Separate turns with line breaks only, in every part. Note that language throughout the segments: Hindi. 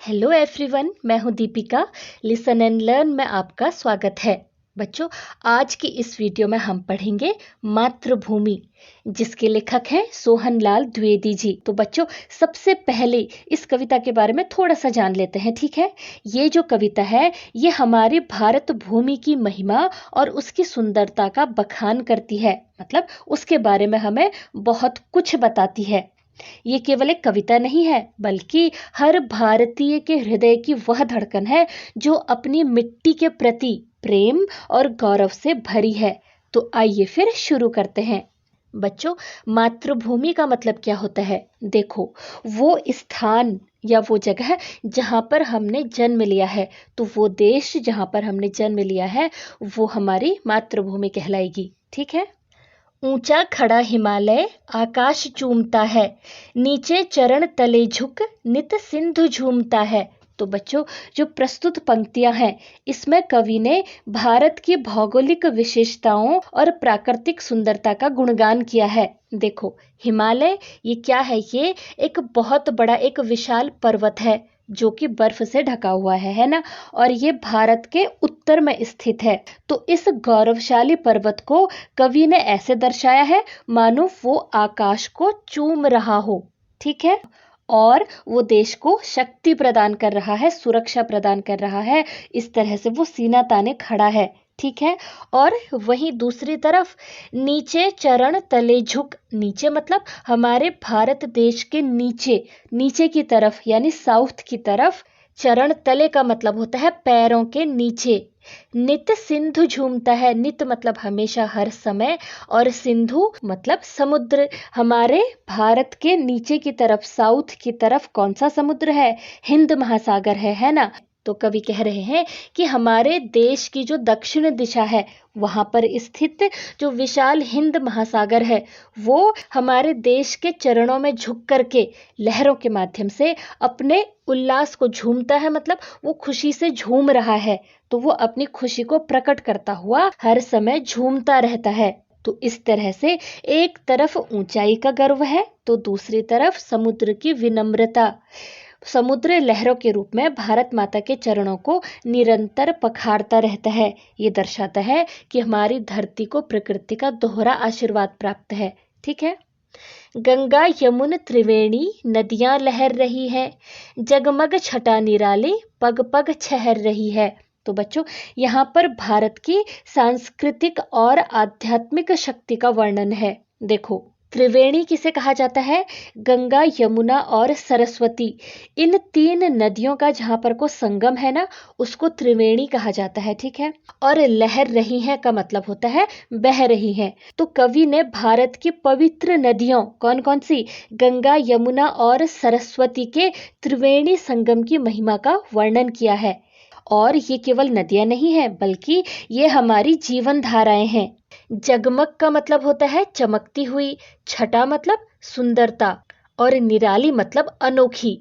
हेलो एवरीवन, मैं हूं दीपिका। लिसन एंड लर्न में आपका स्वागत है। बच्चों, आज की इस वीडियो में हम पढ़ेंगे मातृभूमि, जिसके लेखक हैं सोहनलाल द्विवेदी जी। तो बच्चों, सबसे पहले इस कविता के बारे में थोड़ा सा जान लेते हैं, ठीक है। ये जो कविता है, ये हमारी भारत भूमि की महिमा और उसकी सुंदरता का बखान करती है। मतलब उसके बारे में हमें बहुत कुछ बताती है। ये केवल एक कविता नहीं है, बल्कि हर भारतीय के हृदय की वह धड़कन है जो अपनी मिट्टी के प्रति प्रेम और गौरव से भरी है। तो आइए फिर शुरू करते हैं। बच्चों, मातृभूमि का मतलब क्या होता है? देखो, वो स्थान या वो जगह जहाँ पर हमने जन्म लिया है, तो वो देश जहाँ पर हमने जन्म लिया है, वो हमारी मातृभूमि कहलाएगी, ठीक है। ऊंचा खड़ा हिमालय आकाश चूमता है, नीचे चरण तले झुक नित सिंधु झूमता है। तो बच्चों, जो प्रस्तुत पंक्तियां हैं, इसमें कवि ने भारत की भौगोलिक विशेषताओं और प्राकृतिक सुंदरता का गुणगान किया है। देखो, हिमालय ये क्या है? ये एक बहुत बड़ा, एक विशाल पर्वत है जो कि बर्फ से ढका हुआ है ना। और ये भारत के उत्तर में स्थित है। तो इस गौरवशाली पर्वत को कवि ने ऐसे दर्शाया है मानो वो आकाश को चूम रहा हो, ठीक है। और वो देश को शक्ति प्रदान कर रहा है, सुरक्षा प्रदान कर रहा है। इस तरह से वो सीना ताने खड़ा है, ठीक है। और वहीं दूसरी तरफ नीचे चरण तले झुक, नीचे मतलब हमारे भारत देश के नीचे, नीचे की तरफ यानी साउथ की तरफ। चरण तले का मतलब होता है पैरों के नीचे। नित सिंधु झूमता है, नित मतलब हमेशा, हर समय, और सिंधु मतलब समुद्र। हमारे भारत के नीचे की तरफ, साउथ की तरफ कौन सा समुद्र है? हिंद महासागर है ना। तो कवि कह रहे हैं कि हमारे देश की जो दक्षिण दिशा है, वहां पर स्थित जो विशाल हिंद महासागर है, वो हमारे देश के चरणों में झुक करके लहरों के माध्यम से अपने उल्लास को झूमता है। मतलब वो खुशी से झूम रहा है, तो वो अपनी खुशी को प्रकट करता हुआ हर समय झूमता रहता है। तो इस तरह से एक तरफ ऊंचाई का गर्व है, तो दूसरी तरफ समुद्र की विनम्रता। समुद्र लहरों के रूप में भारत माता के चरणों को निरंतर पखारता रहता है। ये दर्शाता है कि हमारी धरती को प्रकृति का दोहरा आशीर्वाद प्राप्त है, ठीक है। गंगा यमुन त्रिवेणी नदियां लहर रही है, जगमग छटा निराली पग पग छहर रही है। तो बच्चों, यहाँ पर भारत की सांस्कृतिक और आध्यात्मिक शक्ति का वर्णन है। देखो, त्रिवेणी किसे कहा जाता है? गंगा, यमुना और सरस्वती, इन तीन नदियों का जहां पर को संगम है ना, उसको त्रिवेणी कहा जाता है, ठीक है। और लहर रही है का मतलब होता है बह रही है। तो कवि ने भारत की पवित्र नदियों, कौन कौन सी? गंगा, यमुना और सरस्वती के त्रिवेणी संगम की महिमा का वर्णन किया है। और ये केवल नदियां नहीं है, बल्कि ये हमारी जीवन धाराएं हैं। जगमग का मतलब होता है चमकती हुई, छटा मतलब सुंदरता, और निराली मतलब अनोखी।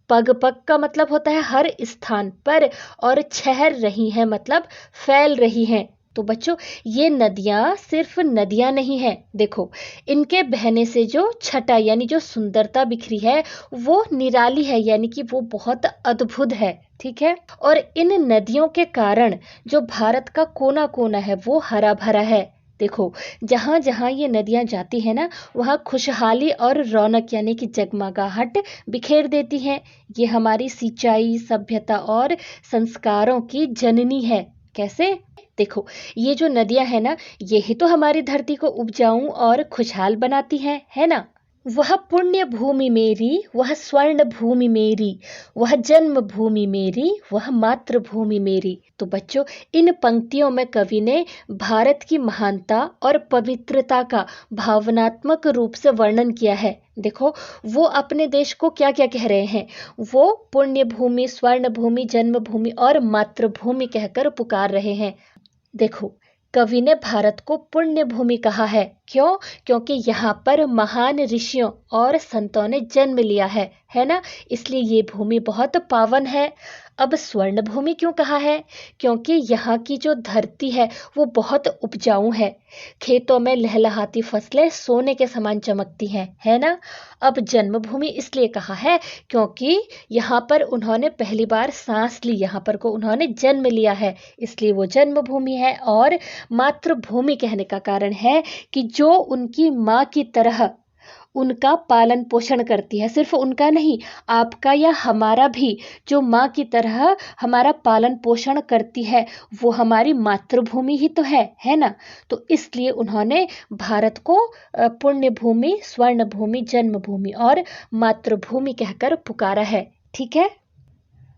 पग पग का मतलब होता है हर स्थान पर, और छहर रही है मतलब फैल रही हैं। तो बच्चों, ये नदियां सिर्फ नदियां नहीं है। देखो, इनके बहने से जो छटा यानी जो सुंदरता बिखरी है, वो निराली है, यानी कि वो बहुत अद्भुत है, ठीक है। और इन नदियों के कारण जो भारत का कोना कोना है, वो हरा भरा है। देखो, जहां जहां ये नदियां जाती है ना, वहां खुशहाली और रौनक यानी कि जगमगाहट बिखेर देती हैं। ये हमारी सिंचाई, सभ्यता और संस्कारों की जननी है। कैसे? देखो, ये जो नदियां है ना, यही तो हमारी धरती को उपजाऊ और खुशहाल बनाती हैं, है ना। वह पुण्य भूमि मेरी, वह स्वर्ण भूमि मेरी, वह जन्म भूमि मेरी, वह मातृभूमि मेरी। तो बच्चों, इन पंक्तियों में कवि ने भारत की महानता और पवित्रता का भावनात्मक रूप से वर्णन किया है। देखो, वो अपने देश को क्या क्या कह रहे हैं? वो पुण्य भूमि, स्वर्ण भूमि, जन्मभूमि और मातृभूमि कहकर पुकार रहे हैं। देखो, कवि ने भारत को पुण्य भूमि कहा है। क्यों? क्योंकि यहाँ पर महान ऋषियों और संतों ने जन्म लिया है ना, इसलिए ये भूमि बहुत पावन है। अब स्वर्ण भूमि क्यों कहा है? क्योंकि यहाँ की जो धरती है वो बहुत उपजाऊ है, खेतों में लहलहाती फसलें सोने के समान चमकती हैं, है ना। अब जन्मभूमि इसलिए कहा है क्योंकि यहाँ पर उन्होंने पहली बार सांस ली, यहाँ पर को उन्होंने जन्म लिया है, इसलिए वो जन्मभूमि है। और मातृभूमि कहने का कारण है कि जो उनकी माँ की तरह उनका पालन पोषण करती है, सिर्फ उनका नहीं, आपका या हमारा भी, जो माँ की तरह हमारा पालन पोषण करती है वो हमारी मातृभूमि ही तो है ना। तो इसलिए उन्होंने भारत को पुण्य भूमि, स्वर्ण भूमि, जन्मभूमि और मातृभूमि कहकर पुकारा है। ठीक है।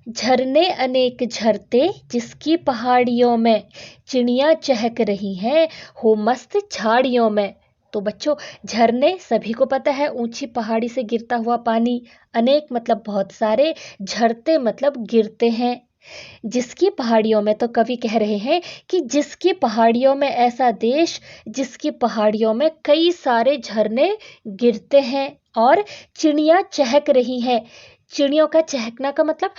झरने अनेक झरते जिसकी पहाड़ियों में, चिड़ियाँ चहक रही हैं हो मस्त झाड़ियों में। तो बच्चों, झरने सभी को पता है, ऊंची पहाड़ी से गिरता हुआ पानी। अनेक मतलब बहुत सारे, झरते मतलब गिरते हैं। जिसकी पहाड़ियों में, तो कवि कह रहे हैं कि जिसकी पहाड़ियों में ऐसा देश जिसकी पहाड़ियों में कई सारे झरने गिरते हैं और चिड़ियाँ चहक रही हैं। चिड़ियों का चहकना का मतलब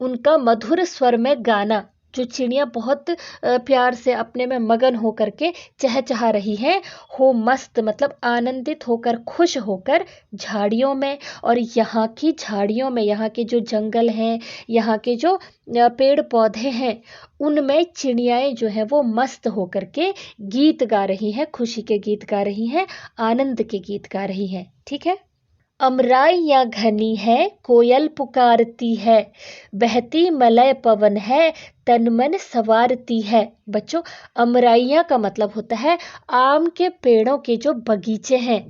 उनका मधुर स्वर में गाना, जो चिड़ियाँ बहुत प्यार से अपने में मगन होकर के चहचहा रही हैं। हो मस्त मतलब आनंदित होकर, खुश होकर झाड़ियों में। और यहाँ की झाड़ियों में, यहाँ के जो जंगल हैं, यहाँ के जो पेड़ पौधे हैं, उनमें चिड़ियाएँ जो हैं वो मस्त होकर के गीत गा रही हैं, खुशी के गीत गा रही हैं, आनंद के गीत गा रही हैं। ठीक है। अमराइयाँ घनी है कोयल पुकारती है, बहती मलय पवन है तन मन सवारती है। बच्चों, अमराइयाँ का मतलब होता है आम के पेड़ों के जो बगीचे हैं,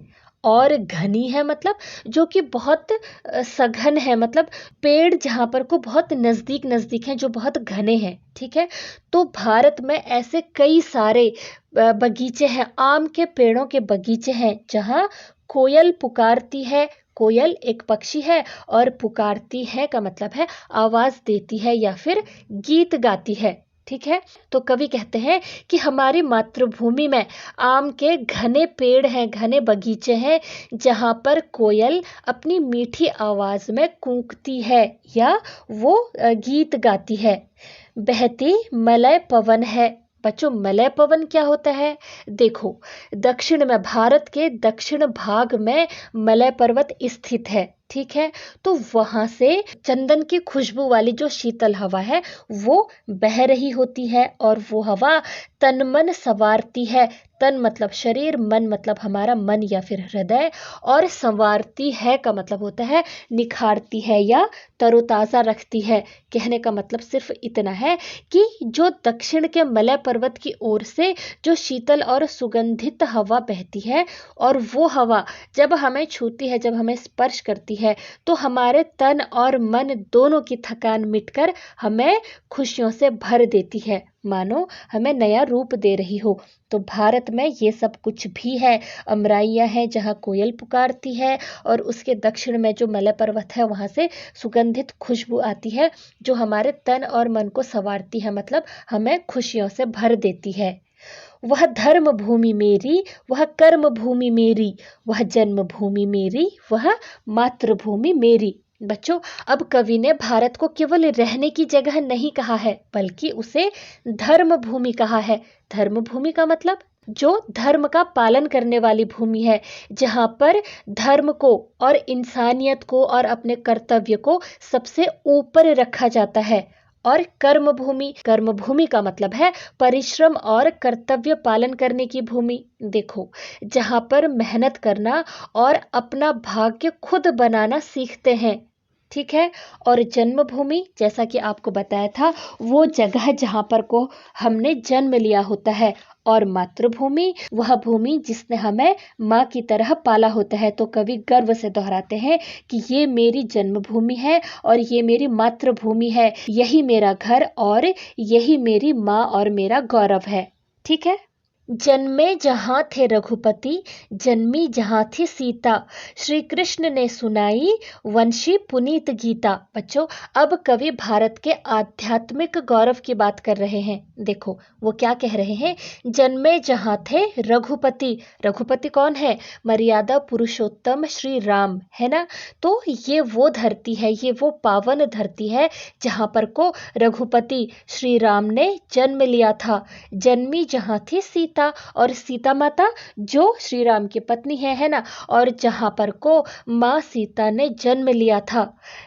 और घनी है मतलब जो कि बहुत सघन है, मतलब पेड़ जहाँ पर को बहुत नज़दीक नज़दीक हैं, जो बहुत घने हैं। ठीक है। तो भारत में ऐसे कई सारे बगीचे हैं, आम के पेड़ों के बगीचे हैं, जहाँ कोयल पुकारती है। कोयल एक पक्षी है और पुकारती है का मतलब है आवाज देती है या फिर गीत गाती है। ठीक है। तो कवि कहते हैं कि हमारी मातृभूमि में आम के घने पेड़ हैं, घने बगीचे हैं, जहाँ पर कोयल अपनी मीठी आवाज में कूकती है या वो गीत गाती है। बहती मलय पवन है। बच्चों, मलय पवन क्या होता है? देखो, दक्षिण में, भारत के दक्षिण भाग में मलय पर्वत स्थित है। ठीक है। तो वहां से चंदन की खुशबू वाली जो शीतल हवा है वो बह रही होती है, और वो हवा तन मन संवारती है। तन मतलब शरीर, मन मतलब हमारा मन या फिर हृदय, और संवारती है का मतलब होता है निखारती है या तरोताज़ा रखती है। कहने का मतलब सिर्फ इतना है कि जो दक्षिण के मलय पर्वत की ओर से जो शीतल और सुगंधित हवा बहती है, और वो हवा जब हमें छूती है, जब हमें स्पर्श करती है, तो हमारे तन और मन दोनों की थकान मिटकर हमें खुशियों से भर देती है, मानो हमें नया रूप दे रही हो। तो भारत में ये सब कुछ भी है। अमराइयाँ हैं जहाँ कोयल पुकारती है, और उसके दक्षिण में जो मलय पर्वत है वहाँ से सुगंधित खुशबू आती है, जो हमारे तन और मन को संवारती है, मतलब हमें खुशियों से भर देती है। वह धर्म भूमि मेरी, वह कर्म भूमि मेरी, वह जन्म भूमि मेरी, वह मातृभूमि मेरी। बच्चों, अब कवि ने भारत को केवल रहने की जगह नहीं कहा है, बल्कि उसे धर्म भूमि कहा है। धर्म भूमि का मतलब जो धर्म का पालन करने वाली भूमि है, जहाँ पर धर्म को और इंसानियत को और अपने कर्तव्य को सबसे ऊपर रखा जाता है। और कर्मभूमि, कर्मभूमि का मतलब है परिश्रम और कर्तव्य पालन करने की भूमि। देखो, जहाँ पर मेहनत करना और अपना भाग्य खुद बनाना सीखते हैं। ठीक है। और जन्मभूमि, जैसा कि आपको बताया था, वो जगह जहाँ पर को हमने जन्म लिया होता है। और मातृभूमि, वह भूमि जिसने हमें माँ की तरह पाला होता है। तो कवि गर्व से दोहराते हैं कि ये मेरी जन्मभूमि है और ये मेरी मातृभूमि है, यही मेरा घर और यही मेरी माँ और मेरा गौरव है। ठीक है। जन्मे जहाँ थे रघुपति, जन्मी जहाँ थी सीता, श्री कृष्ण ने सुनाई वंशी पुनीत गीता। बच्चों, अब कवि भारत के आध्यात्मिक गौरव की बात कर रहे हैं। देखो वो क्या कह रहे हैं, जन्मे जहाँ थे रघुपति। रघुपति कौन है? मर्यादा पुरुषोत्तम श्री राम, है ना। तो ये वो धरती है, ये वो पावन धरती है जहाँ पर को रघुपति श्री राम ने जन्म लिया था। जन्मी जहाँ थी सीता, और सीता माता जो श्री राम की पत्नी है ना, और जहाँ पर को माँ सीता ने जन्म लिया था।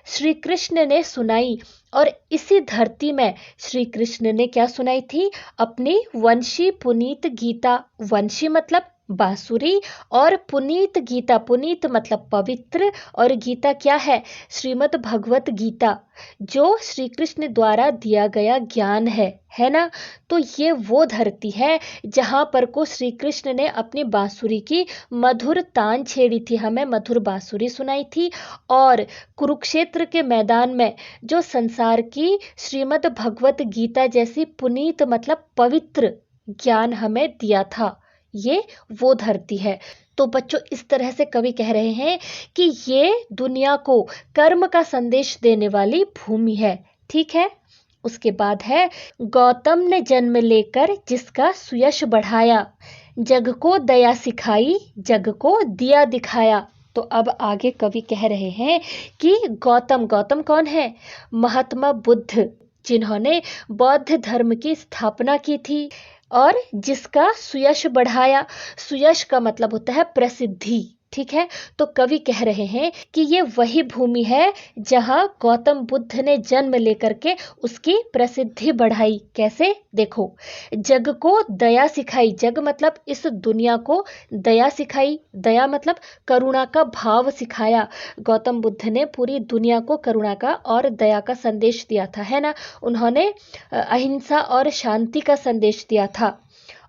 श्री कृष्ण ने सुनाई, और इसी धरती में श्री कृष्ण ने क्या सुनाई थी? अपनी वंशी पुनीत गीता। वंशी मतलब बांसुरी, और पुनीत गीता, पुनीत मतलब पवित्र, और गीता क्या है? श्रीमद् भगवत गीता, जो श्री कृष्ण द्वारा दिया गया ज्ञान है ना। तो ये वो धरती है जहाँ पर को श्री कृष्ण ने अपनी बांसुरी की मधुर तान छेड़ी थी, हमें मधुर बांसुरी सुनाई थी, और कुरुक्षेत्र के मैदान में जो संसार की श्रीमद् भगवत गीता जैसी पुनीत मतलब पवित्र ज्ञान हमें दिया था। ये वो धरती है। तो बच्चों, इस तरह से कवि कह रहे हैं कि ये दुनिया को कर्म का संदेश देने वाली भूमि है। ठीक है। उसके बाद है, गौतम ने जन्म लेकर जिसका सुयश बढ़ाया, जग को दया सिखाई, जग को दिया दिखाया। तो अब आगे कवि कह रहे हैं कि गौतम, गौतम कौन है? महात्मा बुद्ध, जिन्होंने बौद्ध धर्म की स्थापना की थी, और जिसका सुयश बढ़ाया। सुयश का मतलब होता है प्रसिद्धि। ठीक है। तो कवि कह रहे हैं कि ये वही भूमि है जहां गौतम बुद्ध ने जन्म लेकर के उसकी प्रसिद्धि बढ़ाई। कैसे? देखो, जग को दया सिखाई, जग मतलब इस दुनिया को दया सिखाई, दया मतलब करुणा का भाव सिखाया। गौतम बुद्ध ने पूरी दुनिया को करुणा का और दया का संदेश दिया था, है ना। उन्होंने अहिंसा और शांति का संदेश दिया था,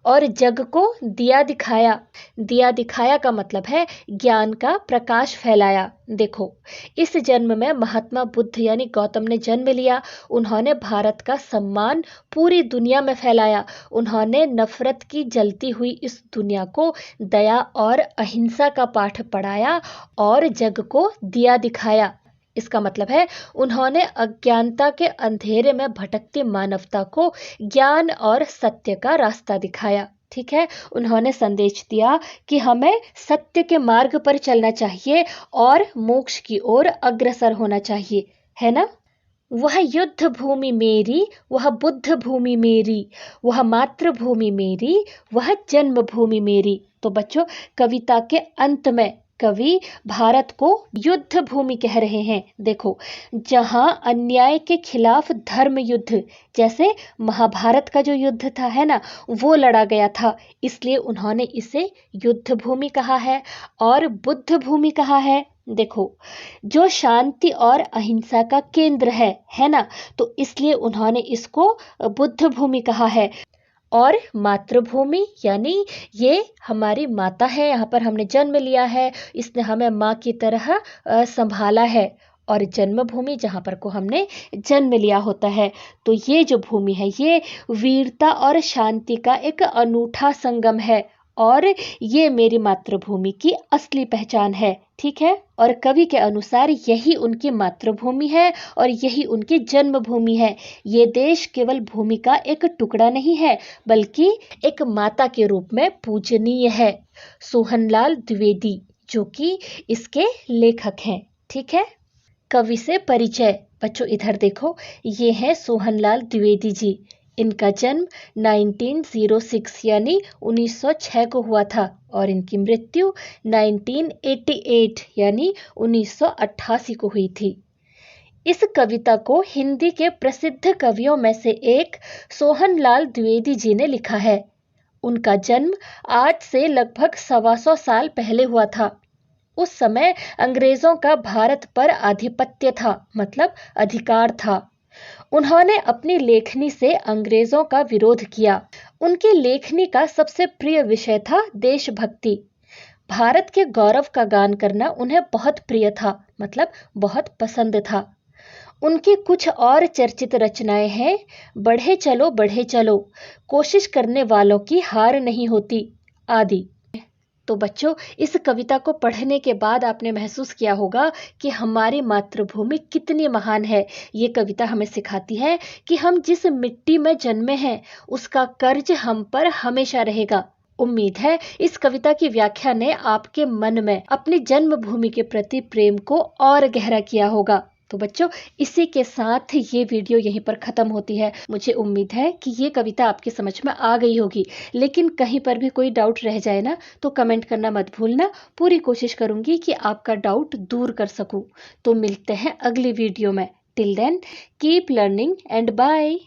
और जग को दिया दिखाया। दिया दिखाया का मतलब है ज्ञान का प्रकाश फैलाया। देखो, इस जन्म में महात्मा बुद्ध यानी गौतम ने जन्म लिया। उन्होंने भारत का सम्मान पूरी दुनिया में फैलाया। उन्होंने नफरत की जलती हुई इस दुनिया को दया और अहिंसा का पाठ पढ़ाया, और जग को दिया दिखाया। इसका मतलब है उन्होंने अज्ञानता के अंधेरे में भटकती मानवता को ज्ञान और सत्य का रास्ता दिखाया। ठीक है। उन्होंने संदेश दिया कि हमें सत्य के मार्ग पर चलना चाहिए और मोक्ष की ओर अग्रसर होना चाहिए, है ना। वह युद्ध भूमि मेरी, वह बुद्ध भूमि मेरी, वह मातृभूमि मेरी, वह जन्मभूमि मेरी। तो बच्चों, कविता के अंत में कवि भारत को युद्ध भूमि कह रहे हैं। देखो, जहां अन्याय के खिलाफ धर्म युद्ध, जैसे महाभारत का जो युद्ध था, है ना, वो लड़ा गया था, इसलिए उन्होंने इसे युद्ध भूमि कहा है। और बुद्ध भूमि कहा है, देखो, जो शांति और अहिंसा का केंद्र है ना, तो इसलिए उन्होंने इसको बुद्ध भूमि कहा है। और मातृभूमि यानी ये हमारी माता है, यहाँ पर हमने जन्म लिया है, इसने हमें माँ की तरह संभाला है। और जन्मभूमि जहाँ पर को हमने जन्म लिया होता है। तो ये जो भूमि है, ये वीरता और शांति का एक अनूठा संगम है, और ये मेरी मातृभूमि की असली पहचान है। ठीक है। और कवि के अनुसार यही उनकी मातृभूमि है और यही उनकी जन्मभूमि है। ये देश केवल भूमि का एक टुकड़ा नहीं है, बल्कि एक माता के रूप में पूजनीय है। सोहनलाल द्विवेदी जो कि इसके लेखक हैं। ठीक है। कवि से परिचय। बच्चों, इधर देखो, ये है सोहनलाल द्विवेदी जी। इनका जन्म 1906 यानी 1906 को हुआ था, और इनकी मृत्यु 1988 यानी 1988 को हुई थी। इस कविता को हिंदी के प्रसिद्ध कवियों में से एक सोहनलाल द्विवेदी जी ने लिखा है। उनका जन्म आज से लगभग 125 साल पहले हुआ था। उस समय अंग्रेजों का भारत पर आधिपत्य था, मतलब अधिकार था। उन्होंने अपनी लेखनी से अंग्रेजों का विरोध किया। उनकी लेखनी का सबसे प्रिय विषय था देशभक्ति। भारत के गौरव का गान करना उन्हें बहुत प्रिय था, मतलब बहुत पसंद था। उनकी कुछ और चर्चित रचनाएं हैं बढ़े चलो, कोशिश करने वालों की हार नहीं होती आदि। तो बच्चों, इस कविता को पढ़ने के बाद आपने महसूस किया होगा कि हमारी मातृभूमि कितनी महान है। ये कविता हमें सिखाती है कि हम जिस मिट्टी में जन्मे हैं उसका कर्ज हम पर हमेशा रहेगा। उम्मीद है इस कविता की व्याख्या ने आपके मन में अपनी जन्मभूमि के प्रति प्रेम को और गहरा किया होगा। तो बच्चों, इसी के साथ ये वीडियो यहीं पर खत्म होती है। मुझे उम्मीद है कि ये कविता आपकी समझ में आ गई होगी, लेकिन कहीं पर भी कोई डाउट रह जाए ना तो कमेंट करना मत भूलना। पूरी कोशिश करूंगी कि आपका डाउट दूर कर सकूं। तो मिलते हैं अगली वीडियो में। Till then keep learning and bye.